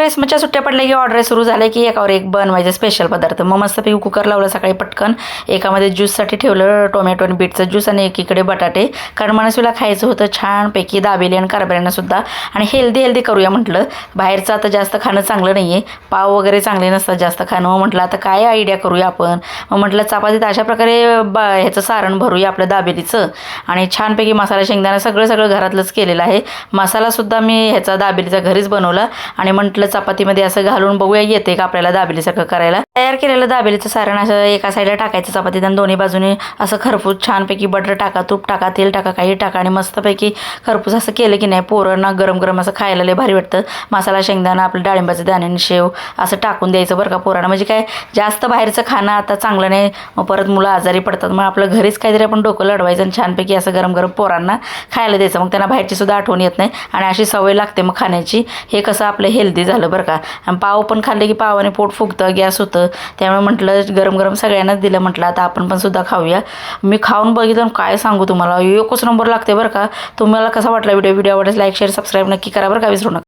क्रिसमसच्या सुट्ट्या पडल्या की ऑर्डर सुरू झाले की एकावर एक बनवायचे स्पेशल पदार्थ. मग मस्तपैकी कुकर लावलं सकाळी पटकन. एकामध्ये ज्यूससाठी ठेवलं टोमॅटो आणि बीटचं ज्यूस आणि एकीकडे बटाटे, कारण मनस्वीला खायचं होतं छानपैकी दाबेली आणि कारभाऱ्यांनासुद्धा. आणि हेल्दी करूया म्हटलं. बाहेरचं आता जास्त खाणं चांगलं नाही आहे, पाव वगैरे चांगले नसतात जास्त खाणं. मग म्हटलं आता काय आयडिया करूया आपण. मग म्हटलं चपातीत अशा प्रकारे ह्याचं सारण भरूया आपलं दाबेलीचं. आणि छानपैकी मसाला शेंगदाणा सगळं घरातलंच केलेलं आहे. मसालासुद्धा मी ह्याचा दाबेलीचा घरीच बनवला. आणि म्हटलं चपातीमध्ये असं घालून बघूया येते का आपल्याला दाबेलीसारखं करायला. तयार केलेलं दाबेलीचं सारण असं एका साईडला टाकायचं चपातीत आणि दोन्ही बाजूने असं खरपूस छानपैकी बटर टाका, तूप टाका, तेल टाका, काही टाका आणि मस्तपैकी खरपूस असं केलं की नाही पोरांना गरम असं खायला लय भारी वाटतं. मसाला शेंगदाणा आपलं डाळिंबाचे दाणे आणि शेव असं टाकून द्यायचं बरं का पोरांना. म्हणजे काय जास्त बाहेरचं खाणं आता चांगलं नाही, मग परत मुलं आजारी पडतात. मग आपलं घरीच काहीतरी आपण डोकं लढवायचं आणि छानपैकी असं गरम पोरांना खायला द्यायचं. मग त्यांना बाहेरची सुद्धा आठवण येत नाही आणि अशी सवय लागते मग खाण्याची. हे कसं आपलं हेल्दी झालं बरं का. आणि पाव पण खाल्ले की पावाने पोट फुगतं, गॅस होतं. त्यामुळे म्हटलं गरम सगळ्यांनाच दिलं. म्हटलं आता आपण पण सुद्धा खाऊया. मी खाऊन बघितलं काय सांगू तुम्हाला, एकच नंबर लागते बरं का. तुम्हाला कसा वाटला व्हिडिओ आवडल्यास लाईक शेअर सबस्क्राईब नक्की करा बरं का, विसरू नका.